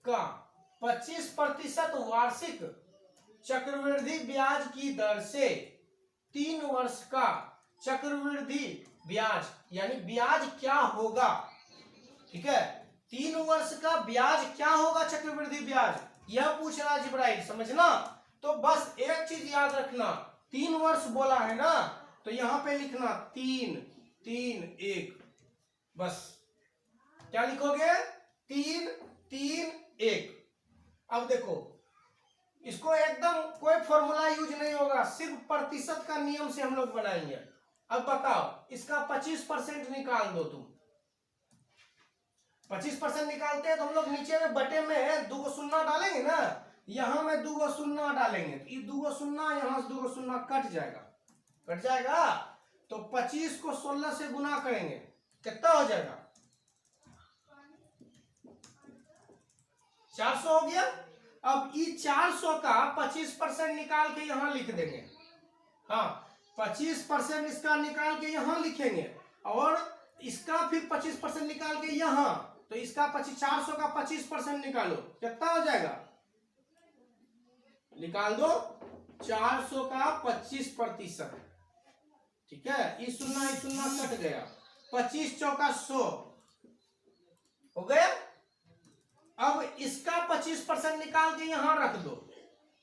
का 25% वार्षिक चक्रवृद्धि ब्याज की दर से 3 वर्ष का चक्रवृद्धि ब्याज यानी ब्याज क्या होगा। ठीक है, 3 वर्ष का ब्याज क्या होगा, चक्रवृद्धि ब्याज, यह पूछ रहा है जिब्राइल, समझना। तो बस एक चीज याद रखना, 3 वर्ष बोला है ना, तो यहां पे लिखना 3 3 1, बस क्या लिखोगे 3 3 1। अब देखो इसको एकदम कोई फॉर्मूला यूज नहीं होगा, सिर्फ प्रतिशत का नियम से हम लोग बनाएंगे। अब बताओ इसका 25% निकाल दो तुम। 25% निकालते हैं तो हम लोग नीचे में बटे में 2 शून्य डालेंगे ना, यहां में 2 शून्य डालेंगे, तो ये 2 शून्य यहां से 2 शून्य कट जाएगा। तो 25 को 16 से गुना करेंगे, कितना हो जाएगा 400 हो गया। अब ये 400 का 25% निकाल के यहां लिख देंगे। हाँ, 25% इसका निकाल के यहां लिखेंगे और इसका फिर 25% निकाल के यहां, तो इसका 400 का 25% निकालो, कितना हो जाएगा, निकाल दो 400 का 25%। ठीक है, ये शून्य कट गया, 25 चौका 100 हो गया। अब इसका 25% निकाल के यहां रख दो,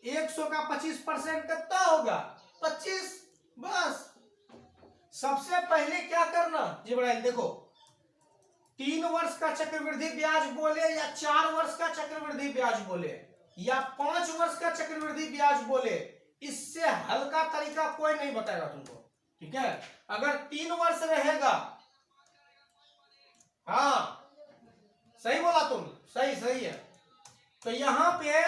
100 का 25% कितना होगा 25। बस सबसे पहले क्या करना जिब्राइल, देखो 3 वर्ष का चक्रवृद्धि ब्याज बोले या 4 वर्ष का चक्रवृद्धि ब्याज बोले या 5 वर्ष का चक्रवृद्धि ब्याज बोले, इससे हल्का तरीका कोई नहीं बताएगा तुमको। ठीक है, अगर 3 वर्ष रहेगा, हाँ सही बोला तुम, सही है, तो यहां पे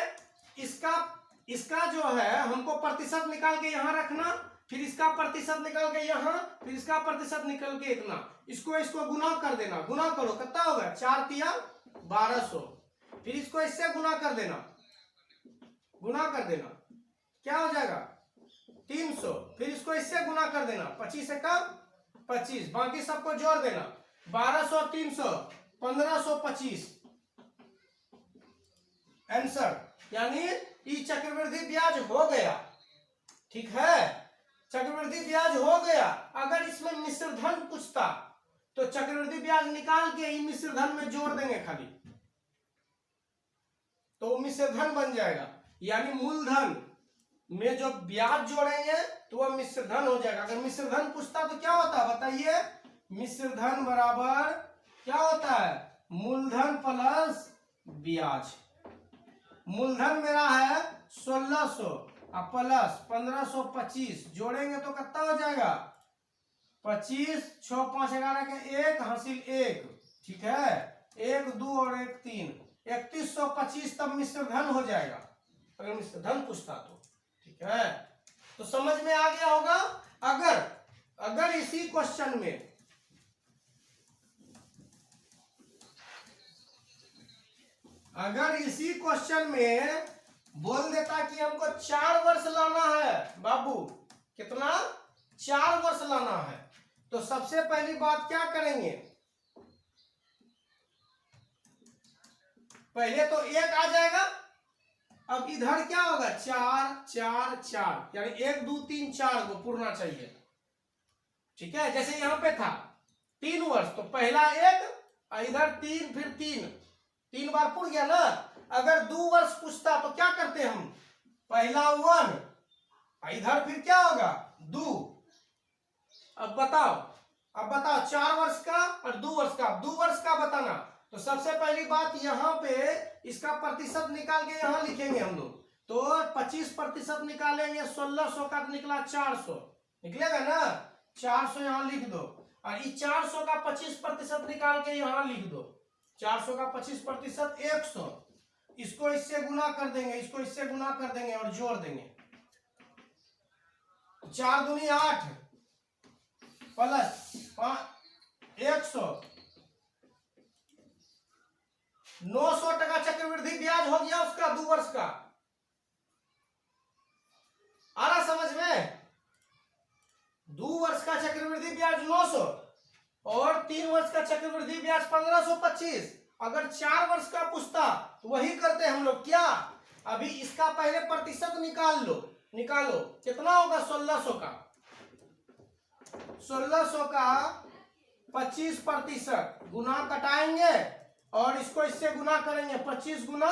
इसका जो है हमको प्रतिशत निकाल के यहां रखना, फिर इसका प्रतिशत निकाल के यहां, फिर इसका प्रतिशत निकल के इतना, इसको गुना कर देना, गुना करो कितना होगा 4 तिया 1200, फिर इसको इससे गुना कर देना, क्या हो जाएगा 300, फिर इसको इससे गुना कर देना, 25 से कम 25, बाकी सबको जोड़ देना, 1200 300 1525 आंसर, यानी ये चक्रवृद्धि ब्याज हो गया। ठीक है, चक्रवृद्धि ब्याज हो गया। अगर इसमें मिश्र धन पूछता तो चक्रवृद्धि ब्याज निकाल के ही मिश्र धन में जोड़ देंगे खाली, तो मिश्र धन बन जाएगा, यानी मूलधन में जो ब्याज जोड़ेंगे तो वह मिश्र धन हो जाएगा। अगर मिश्र धन पूछता तो क्या होता है बताइए, मिश्र धन बराबर क्या होता है, मूलधन प्लस ब्याज। मूलधन मेरा है 1600 और प्लस 1525 जोड़ेंगे तो कितना हो जाएगा 25 6 5 11 के 1 हासिल 1। ठीक है, 1 2 और 1 3 3125 तब मिश्र धन हो जाएगा, अगर मिश्र धन पूछता तो। ठीक है, तो समझ में आ गया होगा। अगर इसी क्वेश्चन में बोल देता कि हमको 4 वर्ष लाना है बाबू, कितना 4 वर्ष लाना है, तो सबसे पहली बात क्या करेंगे, पहले तो 1 आ जाएगा, अब इधर क्या होगा 4 4 4, यानी 1 2 3 4 को पूरना चाहिए। ठीक है, जैसे यहां पे था 3 वर्ष, तो पहला 1 इधर 3 फिर 3 बार पूर गया ना। अगर 2 वर्ष पूछता तो क्या करते हम, पहला 1 इधर फिर क्या होगा 2। अब बताओ 4 वर्ष का और 2 वर्ष का, 2 वर्ष का बताना, तो सबसे पहली बात यहाँ पे इसका प्रतिशत निकाल के यहाँ लिखेंगे हम लोग, तो 25% निकालेंगे, 1600 का निकला 400 निकलेगा ना, 400 यहाँ लिख दो, और इस 400 का 25% निकाल के यहाँ लिख दो, 400 का 25% 100, इसको इससे गुना कर देंगे, इसको इससे गुना कर देंगे और जोड़ देंगे, 4 दूनी 8 प्लस 100, 900 टका चक्रवृद्धि ब्याज हो गया उसका 2 वर्ष का। आ रहा समझ में, 2 वर्ष का चक्रवृद्धि ब्याज 900 और 3 वर्ष का चक्रवृद्धि ब्याज 1525, अगर 4 वर्ष का पूछता तो वही करते हम लोग क्या। अभी इसका पहले प्रतिशत निकाल लो, निकालो कितना होगा 1600 का, 1600 का 25% गुना कटाएंगे और इसको इससे गुना करेंगे, 25 गुना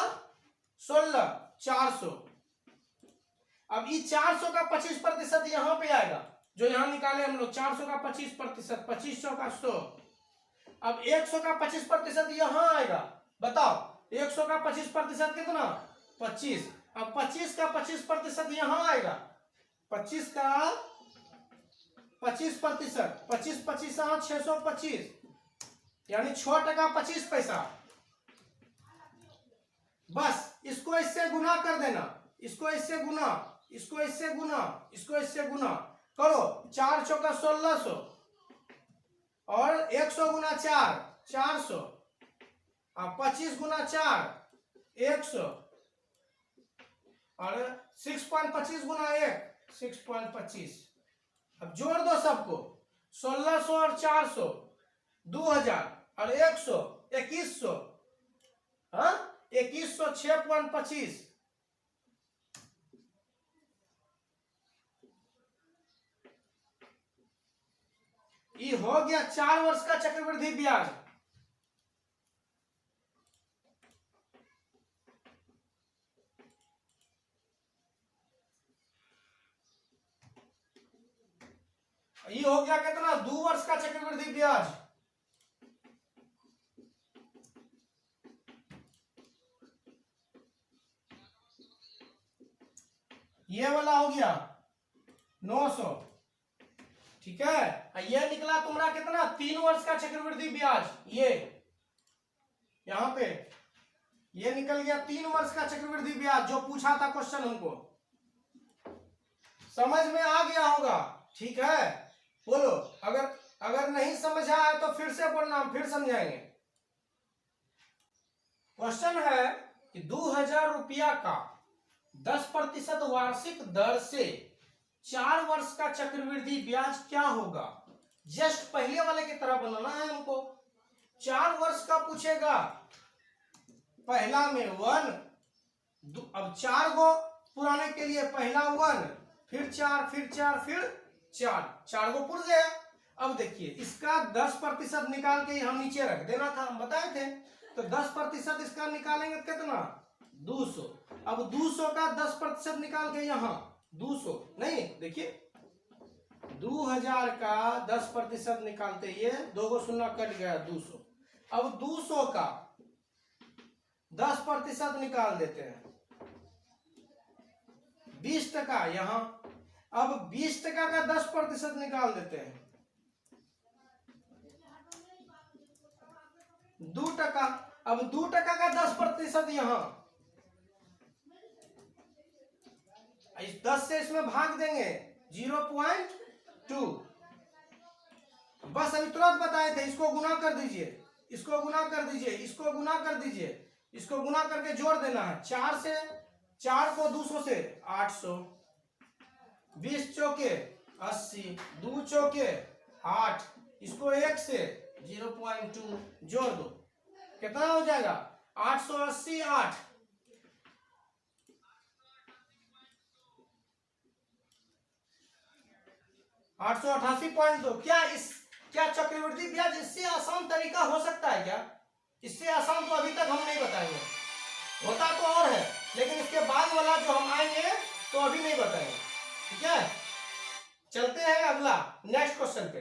16 400। अब ये 400 का 25% यहाँ पे आएगा, जो यहाँ निकाले हम लोग 400 का 25%, 2500 का 100। अब 100 का 25% यहाँ आएगा, बताओ 100 का 25% कितना 25। अब 25 का 25% यहाँ आएगा, 25 का 25%, 25 25 625, यानी 6 टका 25 पैसा। बस इसको इससे गुना कर देना, इसको इससे गुना, इसको इससे गुना, इसको इससे गुना करो, 4 चौका 1600 और 100 गुना 4 400 और 25 गुना 4 100 और 6.25 गुना 1 6.25। अब जोड़ दो सबको, 1600 और 400 2000 और 100 2100, हाँ 2100 6.25। ये हो गया 4 वर्ष का चक्रवृद्धि ब्याज। ये हो गया कितना 2 वर्ष का चक्रवृद्धि ब्याज। ये वाला हो गया 900, ठीक है। ये निकला तुम्हारा कितना 3 वर्ष का चक्रवृद्धि ब्याज। ये यहां पे ये निकल गया 3 वर्ष का चक्रवृद्धि ब्याज, जो पूछा था क्वेश्चन हमको। समझ में आ गया होगा, ठीक है। बोलो, अगर नहीं समझ आया तो फिर से बोलना, हम फिर समझाएंगे। क्वेश्चन है कि 2000 रुपया का 10% वार्षिक दर से 4 वर्ष का चक्रवृद्धि ब्याज क्या होगा। जस्ट पहले वाले की तरह बनाना है हमको। 4 वर्ष का पूछेगा, पहला में 1, अब 4 को पुराने के लिए पहला 1 फिर 4 फिर 4 फिर 4 को पुर गया। अब देखिए इसका 10% निकाल के यहाँ नीचे रख देना था, हम बताए थे। तो 10% इसका निकालेंगे कितना 200। अब 200 का 10% निकाल के यहाँ 200 नहीं, देखिए 2000 का 10% निकालते ये 2 को शून्य कट गया 200। अब 200 का 10% निकाल देते हैं 20 टका यहाँ। अब 20 टका का 10% निकाल देते हैं 2 टका। अब 2 टका का 10% यहाँ, इस 10 से इसमें भाग देंगे 0.2। बस अभी तुरंत बताए थे, इसको गुना कर दीजिए, इसको गुना कर दीजिए, इसको गुना कर दीजिए, इसको गुना करके जोड़ देना है। 4 से 4 को 200 से 800, 20 चौके 80, 2 चौके 8, इसको 1 से 0.2 जोड़ दो, कितना हो जाएगा 880 8 888.2। क्या चक्रवृद्धि ब्याज इससे आसान तरीका हो सकता है क्या? इससे आसान तो अभी तक हम नहीं बताएंगे, होता तो और है, लेकिन इसके बाद वाला जो हम आएंगे तो अभी नहीं बताएंगे, ठीक है। चलते हैं अगला नेक्स्ट क्वेश्चन पे।